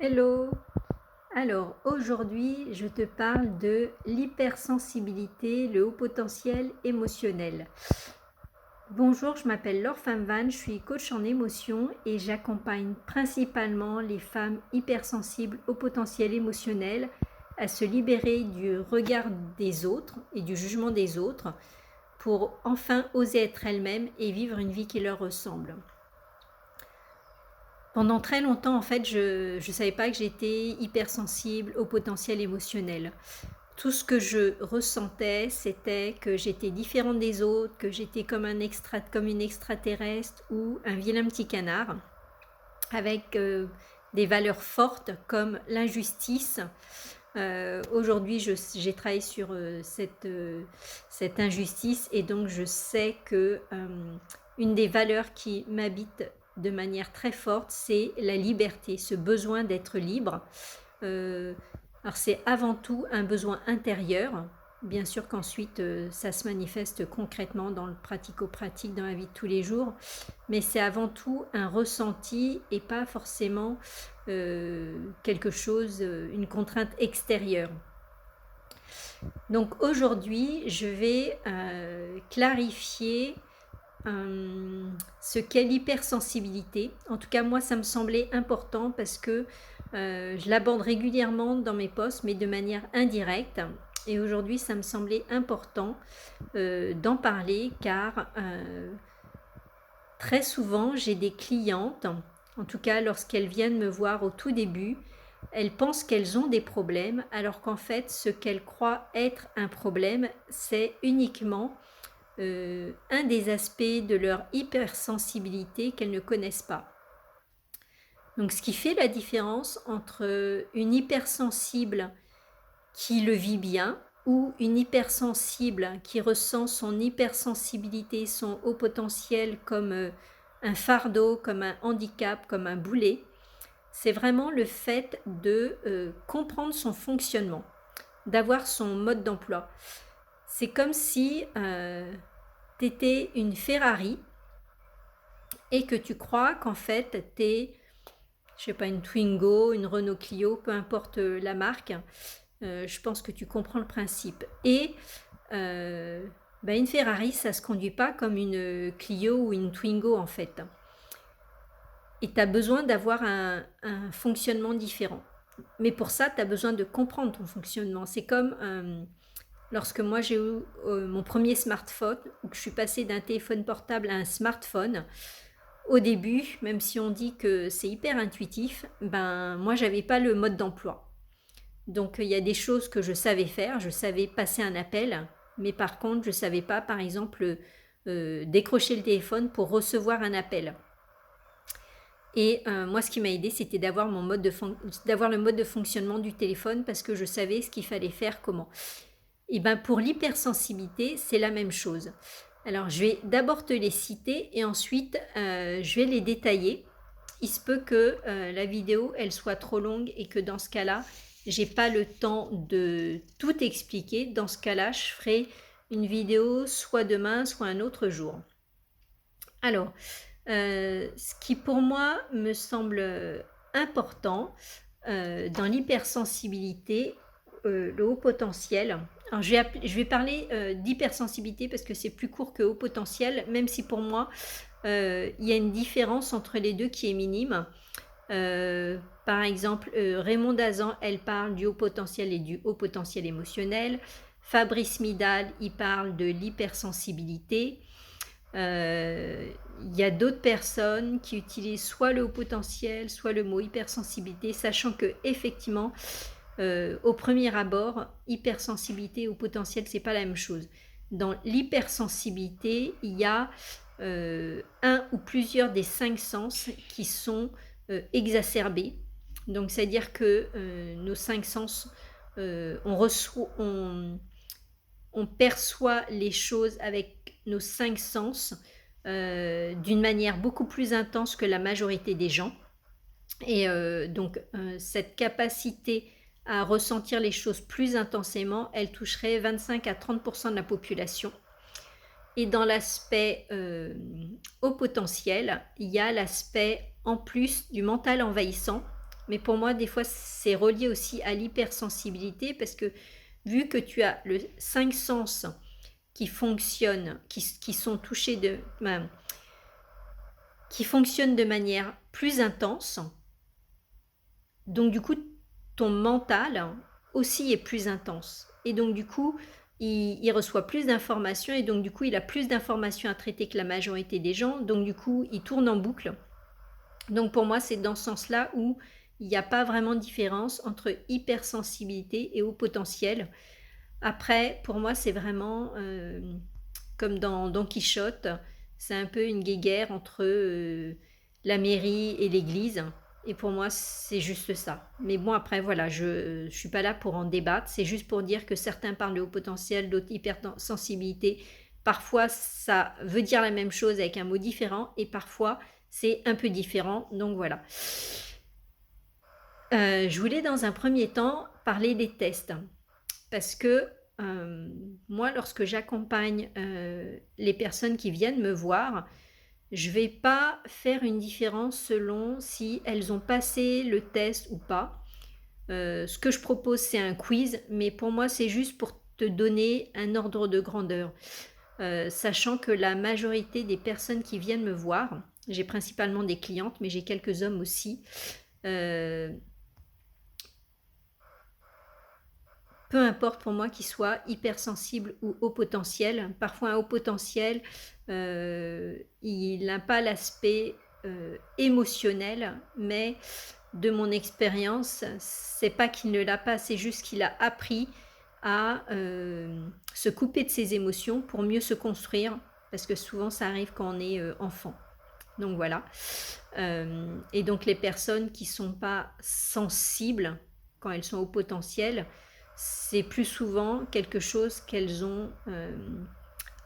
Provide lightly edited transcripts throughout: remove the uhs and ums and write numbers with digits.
Hello! Alors aujourd'hui, je te parle de l'hypersensibilité, le haut potentiel émotionnel. Bonjour, je m'appelle Laure Van, je suis coach en émotion et j'accompagne principalement les femmes hypersensibles au potentiel émotionnel à se libérer du regard des autres et du jugement des autres pour enfin oser être elles-mêmes et vivre une vie qui leur ressemble. Pendant très longtemps, en fait, je ne savais pas que j'étais hypersensible au potentiel émotionnel. Tout ce que je ressentais, c'était que j'étais différente des autres, que j'étais comme une extraterrestre ou un vilain petit canard, avec des valeurs fortes comme l'injustice. Aujourd'hui, j'ai travaillé sur cette injustice et donc je sais que une des valeurs qui m'habite de manière très forte, c'est la liberté, ce besoin d'être libre. Alors c'est avant tout un besoin intérieur. Bien sûr qu'ensuite ça se manifeste concrètement dans le pratico-pratique, dans la vie de tous les jours, mais c'est avant tout un ressenti et pas forcément quelque chose, une contrainte extérieure. Donc aujourd'hui, je vais clarifier ce qu'est l'hypersensibilité. En tout cas, moi, ça me semblait important parce que je l'aborde régulièrement dans mes posts, mais de manière indirecte. Et aujourd'hui, ça me semblait important d'en parler car très souvent, j'ai des clientes, en tout cas lorsqu'elles viennent me voir au tout début, elles pensent qu'elles ont des problèmes alors qu'en fait, ce qu'elles croient être un problème, c'est uniquement un des aspects de leur hypersensibilité qu'elles ne connaissent pas. Donc ce qui fait la différence entre une hypersensible qui le vit bien ou une hypersensible qui ressent son hypersensibilité, son haut potentiel comme un fardeau, comme un handicap, comme un boulet, c'est vraiment le fait de comprendre son fonctionnement, d'avoir son mode d'emploi. C'est comme si tu étais une Ferrari et que tu crois qu'en fait tu es, je sais pas, une Twingo, une Renault Clio, peu importe la marque. Je pense que tu comprends le principe. Et une Ferrari, ça ne se conduit pas comme une Clio ou une Twingo en fait. Et tu as besoin d'avoir un fonctionnement différent. Mais pour ça, tu as besoin de comprendre ton fonctionnement. C'est comme lorsque moi j'ai eu mon premier smartphone, où je suis passée d'un téléphone portable à un smartphone. Au début, même si on dit que c'est hyper intuitif, moi j'avais pas le mode d'emploi. Donc il y a des choses que je savais faire, je savais passer un appel, mais par contre je ne savais pas par exemple décrocher le téléphone pour recevoir un appel. Et moi ce qui m'a aidé c'était d'avoir le mode de fonctionnement du téléphone parce que je savais ce qu'il fallait faire comment. Et pour l'hypersensibilité c'est la même chose. Alors je vais d'abord te les citer et ensuite je vais les détailler. Il se peut que la vidéo elle soit trop longue et que dans ce cas-là j'ai pas le temps de tout expliquer. Dans ce cas-là je ferai une vidéo soit demain soit un autre jour. Alors ce qui pour moi me semble important dans l'hypersensibilité, le haut potentiel. Alors je vais parler d'hypersensibilité parce que c'est plus court que haut potentiel, même si pour moi il y a une différence entre les deux qui est minime. Par exemple, Raymond Dazan, elle parle du haut potentiel et du haut potentiel émotionnel. Fabrice Midal, il parle de l'hypersensibilité. Il y a d'autres personnes qui utilisent soit le haut potentiel, soit le mot hypersensibilité, sachant que effectivement, au premier abord, hypersensibilité et haut potentiel, c'est pas la même chose. Dans l'hypersensibilité, il y a un ou plusieurs des 5 sens qui sont exacerbés. Donc, c'est-à-dire que nos 5 sens, on perçoit les choses avec nos 5 sens d'une manière beaucoup plus intense que la majorité des gens. Et donc, cette capacité à ressentir les choses plus intensément, elle toucherait 25 à 30% de la population. Et dans l'aspect haut potentiel, il y a l'aspect en plus du mental envahissant Mais pour moi, des fois, c'est relié aussi à l'hypersensibilité parce que vu que tu as le 5 sens qui fonctionnent, qui sont touchés qui fonctionnent de manière plus intense, donc du coup, ton mental aussi est plus intense. Et donc du coup, il reçoit plus d'informations et donc du coup, il a plus d'informations à traiter que la majorité des gens. Donc du coup, il tourne en boucle. Donc pour moi, c'est dans ce sens-là où il n'y a pas vraiment de différence entre hypersensibilité et haut potentiel. Après, pour moi, c'est vraiment comme dans Don Quichotte, c'est un peu une guéguerre entre la mairie et l'église. Et pour moi, c'est juste ça. Mais bon, après, voilà, je ne suis pas là pour en débattre. C'est juste pour dire que certains parlent de haut potentiel, d'autres hypersensibilité. Parfois, ça veut dire la même chose avec un mot différent. Et parfois, c'est un peu différent. Donc voilà. Je voulais dans un premier temps parler des tests. Parce que moi, lorsque j'accompagne les personnes qui viennent me voir, je ne vais pas faire une différence selon si elles ont passé le test ou pas. Ce que je propose, c'est un quiz, mais pour moi, c'est juste pour te donner un ordre de grandeur. Sachant que la majorité des personnes qui viennent me voir, j'ai principalement des clientes, mais j'ai quelques hommes aussi, peu importe pour moi qu'il soit hypersensible ou haut potentiel. Parfois un haut potentiel, il n'a pas l'aspect émotionnel, mais de mon expérience, c'est pas qu'il ne l'a pas, c'est juste qu'il a appris à se couper de ses émotions pour mieux se construire, parce que souvent ça arrive quand on est enfant. Donc voilà. Et donc les personnes qui sont pas sensibles, quand elles sont au potentiel, c'est plus souvent quelque chose qu'elles ont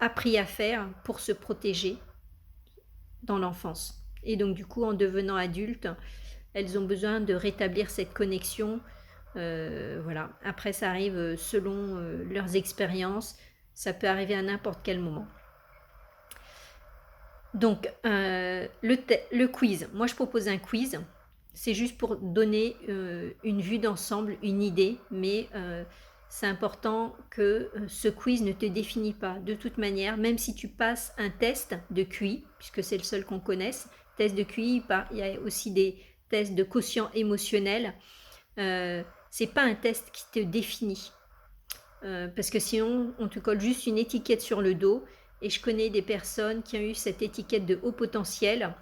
appris à faire pour se protéger dans l'enfance. Et donc du coup, en devenant adultes, elles ont besoin de rétablir cette connexion. Voilà. Après, ça arrive selon leurs expériences. Ça peut arriver à n'importe quel moment. Donc, le quiz. Moi, je propose un quiz. C'est juste pour donner une vue d'ensemble, une idée, mais c'est important que ce quiz ne te définit pas. De toute manière, même si tu passes un test de QI, puisque c'est le seul qu'on connaisse, test de QI, il y a aussi des tests de quotient émotionnel. C'est pas un test qui te définit. Parce que sinon, on te colle juste une étiquette sur le dos. Et je connais des personnes qui ont eu cette étiquette de haut potentiel.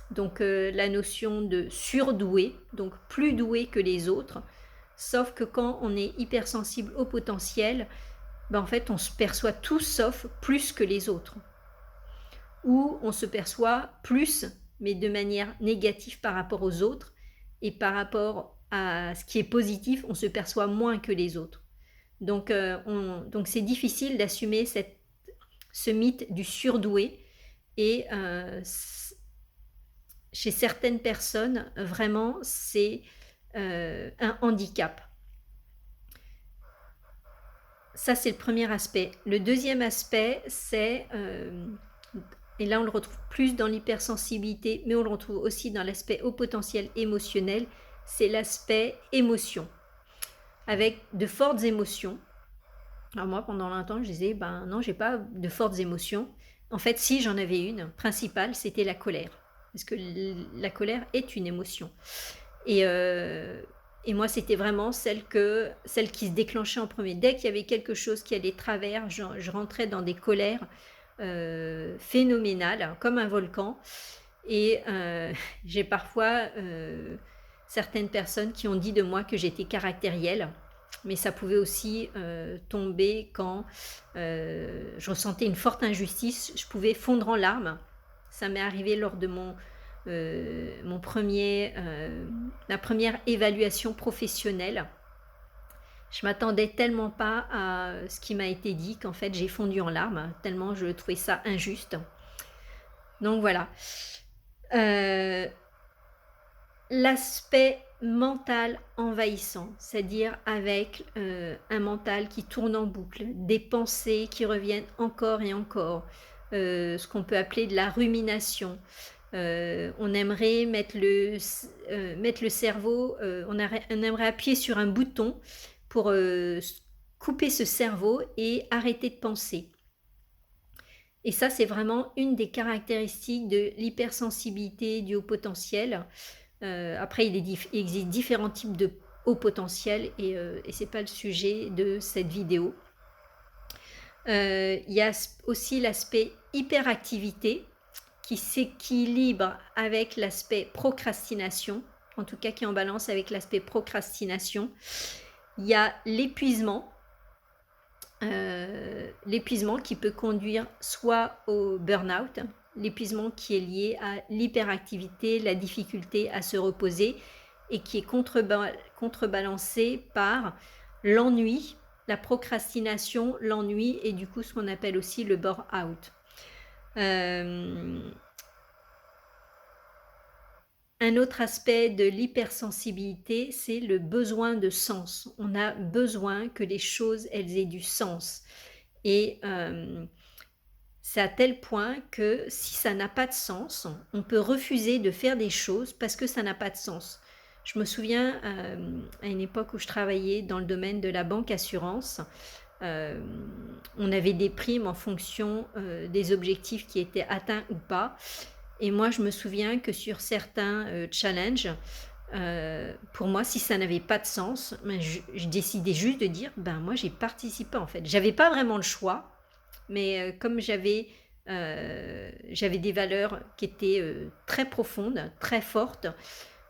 Donc la notion de surdoué, donc plus doué que les autres. Sauf que quand on est hypersensible au potentiel, ben en fait on se perçoit tout sauf plus que les autres. Ou on se perçoit plus, mais de manière négative par rapport aux autres. Et par rapport à ce qui est positif, on se perçoit moins que les autres. Donc c'est difficile d'assumer ce mythe du surdoué. Et chez certaines personnes, vraiment, c'est un handicap. Ça, c'est le premier aspect. Le deuxième aspect, c'est, et là on le retrouve plus dans l'hypersensibilité, mais on le retrouve aussi dans l'aspect haut potentiel émotionnel, c'est l'aspect émotion. Avec de fortes émotions. Alors moi, pendant longtemps, je disais, ben non, j'ai pas de fortes émotions. En fait, si, j'en avais une principale, c'était la colère. Parce que la colère est une émotion. Et moi, c'était vraiment celle qui se déclenchait en premier. Dès qu'il y avait quelque chose qui allait de travers, je rentrais dans des colères phénoménales, comme un volcan. Et j'ai parfois certaines personnes qui ont dit de moi que j'étais caractérielle. Mais ça pouvait aussi tomber quand je ressentais une forte injustice. Je pouvais fondre en larmes. Ça m'est arrivé lors de ma première évaluation professionnelle. Je m'attendais tellement pas à ce qui m'a été dit qu'en fait j'ai fondu en larmes, tellement je trouvais ça injuste. Donc voilà. L'aspect mental envahissant, c'est-à-dire avec un mental qui tourne en boucle, des pensées qui reviennent encore et encore, ce qu'on peut appeler de la rumination, On aimerait mettre le cerveau, on aimerait appuyer sur un bouton pour couper ce cerveau et arrêter de penser. Et ça, c'est vraiment une des caractéristiques de l'hypersensibilité du haut potentiel. Après, il existe différents types de haut potentiel et ce n'est pas le sujet de cette vidéo. Il y a aussi l'aspect hyperactivité qui s'équilibre avec l'aspect procrastination, en tout cas qui est en balance avec l'aspect procrastination. Il y a l'épuisement qui peut conduire soit au burn-out, l'épuisement qui est lié à l'hyperactivité, la difficulté à se reposer et qui est contrebalancé par l'ennui, la procrastination, l'ennui et du coup ce qu'on appelle aussi le burn-out. Un autre aspect de l'hypersensibilité, c'est le besoin de sens. On a besoin que les choses, elles aient du sens. Et c'est à tel point que si ça n'a pas de sens, on peut refuser de faire des choses parce que ça n'a pas de sens. Je me souviens à une époque où je travaillais dans le domaine de la banque assurance, on avait des primes en fonction des objectifs qui étaient atteints ou pas. Et moi, je me souviens que sur certains challenges, pour moi, si ça n'avait pas de sens, ben, je décidais juste de dire, ben moi, j'ai participé en fait. J'avais pas vraiment le choix, mais comme j'avais des valeurs qui étaient très profondes, très fortes,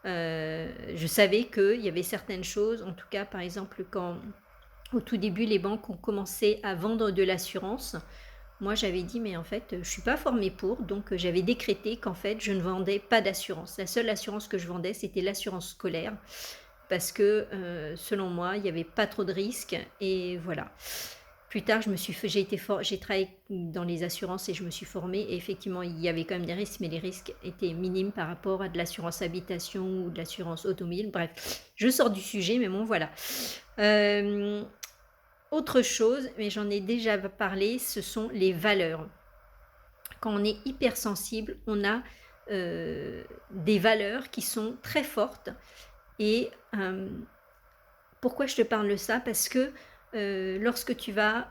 je savais qu'il y avait certaines choses, en tout cas, par exemple, quand au tout début, les banques ont commencé à vendre de l'assurance. Moi, j'avais dit, mais en fait, je ne suis pas formée pour, donc j'avais décrété qu'en fait, je ne vendais pas d'assurance. La seule assurance que je vendais, c'était l'assurance scolaire, parce que selon moi, il n'y avait pas trop de risques, et voilà. Plus tard, j'ai travaillé dans les assurances et je me suis formée, et effectivement, il y avait quand même des risques, mais les risques étaient minimes par rapport à de l'assurance habitation ou de l'assurance automobile. Bref, je sors du sujet, mais bon, voilà. Autre chose, mais j'en ai déjà parlé, ce sont les valeurs. Quand on est hypersensible, on a des valeurs qui sont très fortes. Et pourquoi je te parle de ça? Parce que lorsque tu vas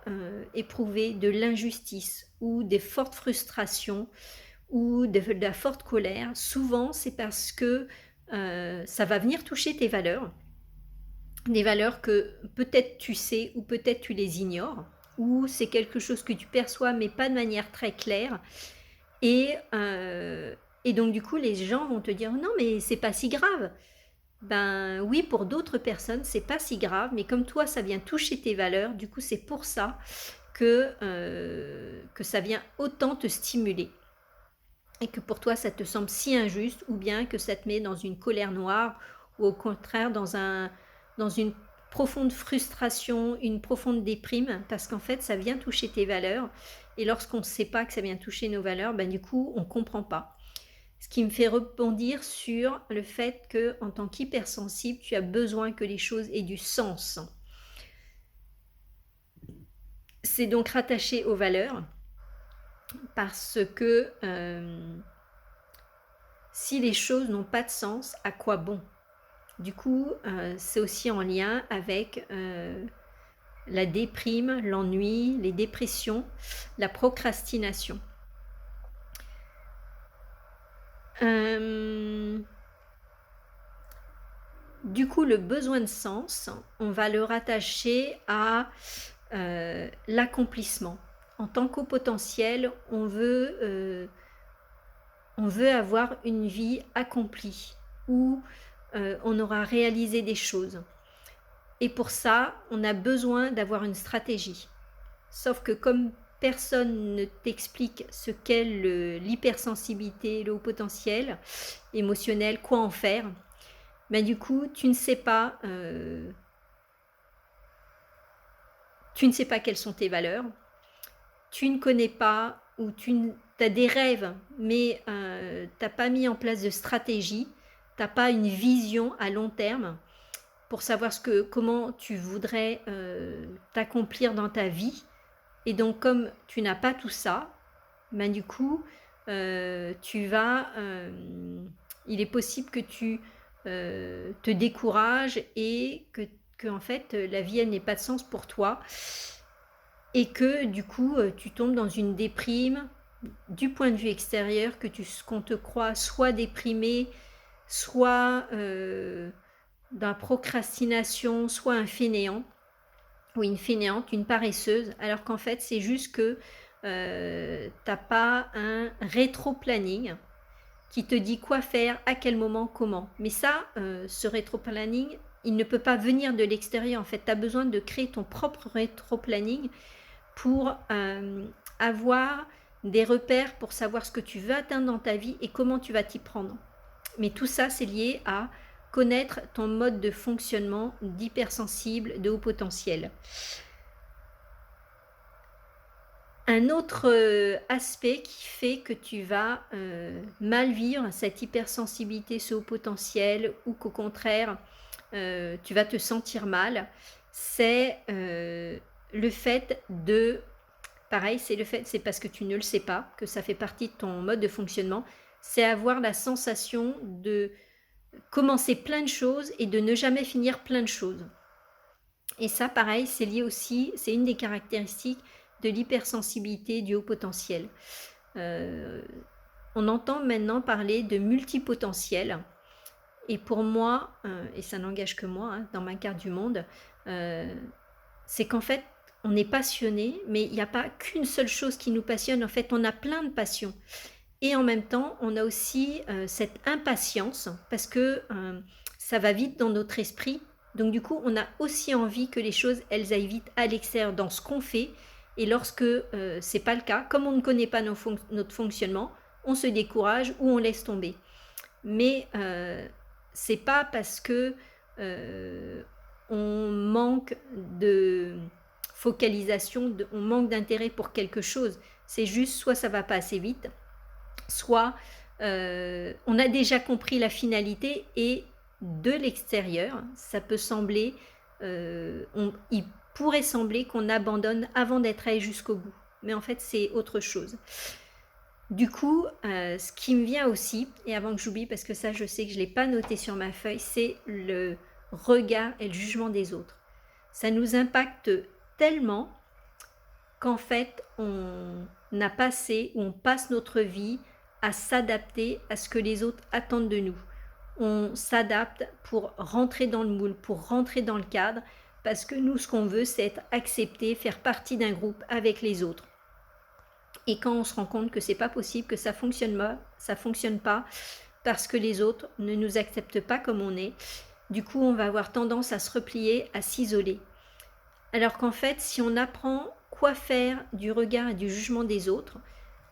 éprouver de l'injustice ou des fortes frustrations ou de la forte colère, souvent c'est parce que ça va venir toucher tes valeurs. Des valeurs que peut-être tu sais ou peut-être tu les ignores, ou c'est quelque chose que tu perçois mais pas de manière très claire. Et donc du coup les gens vont te dire non mais c'est pas si grave. Ben oui, pour d'autres personnes c'est pas si grave, mais comme toi ça vient toucher tes valeurs, du coup c'est pour ça que ça vient autant te stimuler. Et que pour toi ça te semble si injuste, ou bien que ça te met dans une colère noire, ou au contraire dans une profonde frustration, une profonde déprime, parce qu'en fait, ça vient toucher tes valeurs. Et lorsqu'on ne sait pas que ça vient toucher nos valeurs, ben, du coup, on ne comprend pas. Ce qui me fait rebondir sur le fait qu'en tant qu'hypersensible, tu as besoin que les choses aient du sens. C'est donc rattaché aux valeurs, parce que si les choses n'ont pas de sens, à quoi bon ? Du coup, c'est aussi en lien avec la déprime, l'ennui, les dépressions, la procrastination. Du coup, le besoin de sens, on va le rattacher à l'accomplissement. En tant qu'au potentiel, on veut avoir une vie accomplie où on aura réalisé des choses. Et pour ça, on a besoin d'avoir une stratégie. Sauf que comme personne ne t'explique ce qu'est l'hypersensibilité, le haut potentiel émotionnel, quoi en faire, ben du coup, tu ne sais pas quelles sont tes valeurs, tu ne connais pas, ou tu as des rêves, mais tu n'as pas mis en place de stratégie, tu n'as pas une vision à long terme pour savoir comment tu voudrais t'accomplir dans ta vie. Et donc, comme tu n'as pas tout ça, ben du coup, il est possible que tu te décourages et que en fait la vie elle n'ait pas de sens pour toi et que du coup tu tombes dans une déprime du point de vue extérieur, qu'on te croit soit déprimé, soit dans la procrastination, soit un fainéant ou une fainéante, une paresseuse, alors qu'en fait c'est juste que t'as pas un rétro-planning qui te dit quoi faire, à quel moment, comment. Mais ça, ce rétro-planning, il ne peut pas venir de l'extérieur. En fait, tu as besoin de créer ton propre rétro-planning pour avoir des repères, pour savoir ce que tu veux atteindre dans ta vie et comment tu vas t'y prendre. Mais tout ça, c'est lié à connaître ton mode de fonctionnement d'hypersensible, de haut potentiel. Un autre aspect qui fait que tu vas mal vivre cette hypersensibilité, ce haut potentiel, ou qu'au contraire, tu vas te sentir mal, c'est le fait de... Pareil, c'est parce que tu ne le sais pas, que ça fait partie de ton mode de fonctionnement, c'est avoir la sensation de commencer plein de choses et de ne jamais finir plein de choses. Et ça, pareil, c'est lié aussi, c'est une des caractéristiques de l'hypersensibilité du haut potentiel. On entend maintenant parler de multipotentiel. Et pour moi, et ça n'engage que moi, hein, dans ma carte du monde, c'est qu'en fait, on est passionné, mais il n'y a pas qu'une seule chose qui nous passionne. En fait, on a plein de passions. Et en même temps, on a aussi cette impatience, parce que ça va vite dans notre esprit. Donc du coup, on a aussi envie que les choses, elles aillent vite à l'extérieur dans ce qu'on fait. Et lorsque c'est pas le cas, comme on ne connaît pas notre fonctionnement, on se décourage ou on laisse tomber. Mais c'est pas parce que on manque de focalisation, on manque d'intérêt pour quelque chose. C'est juste soit ça va pas assez vite, soit on a déjà compris la finalité et de l'extérieur, ça peut sembler, il pourrait sembler qu'on abandonne avant d'être allé jusqu'au bout. Mais en fait, c'est autre chose. Du coup, ce qui me vient aussi, et avant que j'oublie, parce que ça, je sais que je ne l'ai pas noté sur ma feuille, c'est le regard et le jugement des autres. Ça nous impacte tellement qu'en fait, on passe notre vie à s'adapter à ce que les autres attendent de nous. On s'adapte pour rentrer dans le moule, pour rentrer dans le cadre, parce que nous, ce qu'on veut, c'est être accepté, faire partie d'un groupe avec les autres. Et quand on se rend compte que c'est pas possible, que ça fonctionne pas, parce que les autres ne nous acceptent pas comme on est, du coup, on va avoir tendance à se replier, à s'isoler. Alors qu'en fait, si on apprend quoi faire du regard et du jugement des autres,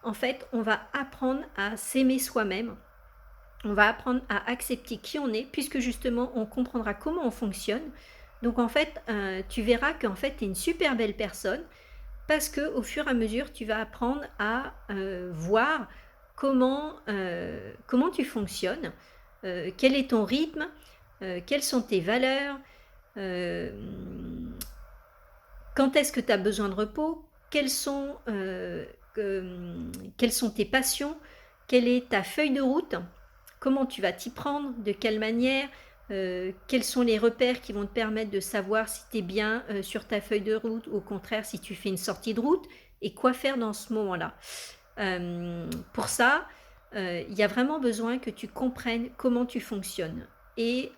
en fait, on va apprendre à s'aimer soi-même, on va apprendre à accepter qui on est, puisque justement, on comprendra comment on fonctionne. Donc en fait, tu verras qu'en fait, tu es une super belle personne, parce qu'au fur et à mesure, tu vas apprendre à voir comment tu fonctionnes, quel est ton rythme, quelles sont tes valeurs, quand est-ce que tu as besoin de repos, quelles sont tes passions, quelle est ta feuille de route, comment tu vas t'y prendre, de quelle manière, quels sont les repères qui vont te permettre de savoir si tu es bien sur ta feuille de route ou au contraire si tu fais une sortie de route et quoi faire dans ce moment-là. Pour ça, il y a vraiment besoin que tu comprennes comment tu fonctionnes. Et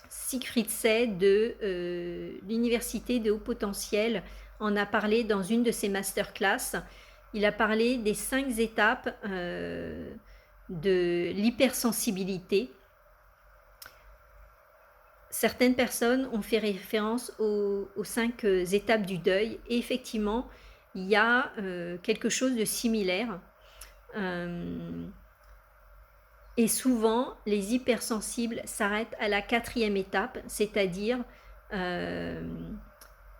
Siegfried Say de l'Université de haut potentiel en a parlé dans une de ses masterclass. Il a parlé des 5 étapes de l'hypersensibilité. Certaines personnes ont fait référence aux 5 étapes du deuil et effectivement, il y a quelque chose de similaire. Et souvent, les hypersensibles s'arrêtent à la 4e étape, c'est-à-dire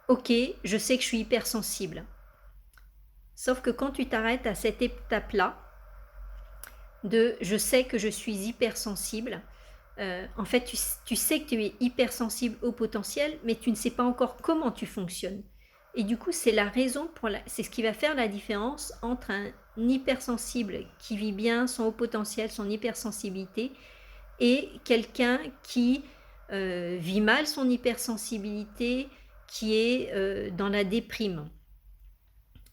ok, je sais que je suis hypersensible. Sauf que quand tu t'arrêtes à cette étape-là, de je sais que je suis hypersensible, en fait, tu sais que tu es hypersensible au potentiel, mais tu ne sais pas encore comment tu fonctionnes. Et du coup, c'est la raison c'est ce qui va faire la différence entre un hypersensible qui vit bien son haut potentiel, son hypersensibilité, et quelqu'un qui vit mal son hypersensibilité, qui est dans la déprime.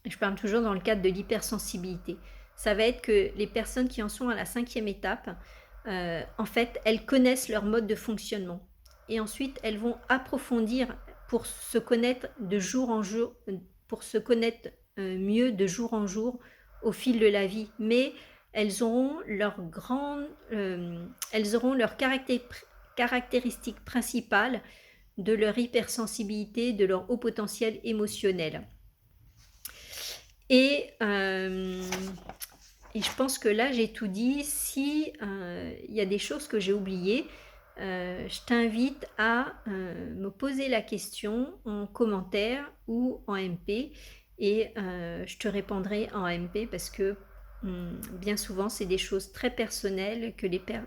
Je parle toujours dans le cadre de l'hypersensibilité. Ça va être que les personnes qui en sont à la 5e étape, en fait, elles connaissent leur mode de fonctionnement. Et ensuite, elles vont approfondir pour se connaître de jour en jour, pour se connaître mieux de jour en jour au fil de la vie. Mais elles auront leurs caractéristiques principales de leur hypersensibilité, de leur haut potentiel émotionnel. Et je pense que là, j'ai tout dit. Si il y a des choses que j'ai oubliées, je t'invite à me poser la question en commentaire ou en MP. Et je te répondrai en MP parce que bien souvent, c'est des choses très personnelles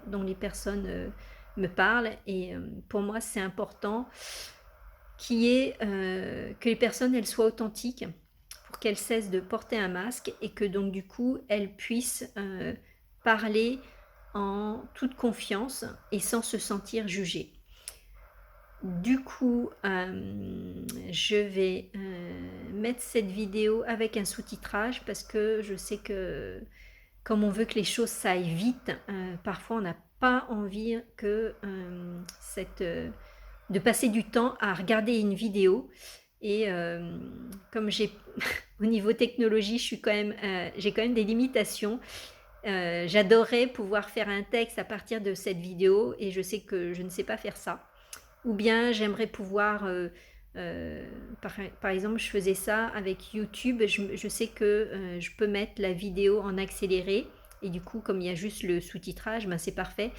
dont les personnes me parlent. Et pour moi, c'est important que les personnes elles soient authentiques, pour qu'elles cessent de porter un masque et que donc du coup elles puissent parler en toute confiance et sans se sentir jugées. Du coup, je vais mettre cette vidéo avec un sous-titrage parce que je sais que comme on veut que les choses s'aillent vite, parfois on n'a pas envie de passer du temps à regarder une vidéo. Et comme au niveau technologie, j'ai quand même des limitations. J'adorerais pouvoir faire un texte à partir de cette vidéo et je sais que je ne sais pas faire ça. Ou bien j'aimerais pouvoir, par exemple, je faisais ça avec YouTube. Je sais que je peux mettre la vidéo en accéléré. Et du coup, comme il y a juste le sous-titrage, ben c'est parfait.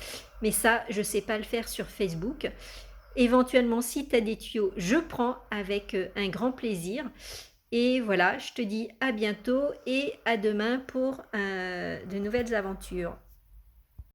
Mais ça, je ne sais pas le faire sur Facebook. Éventuellement, si tu as des tuyaux, je prends avec un grand plaisir. Et voilà, je te dis à bientôt et à demain pour de nouvelles aventures.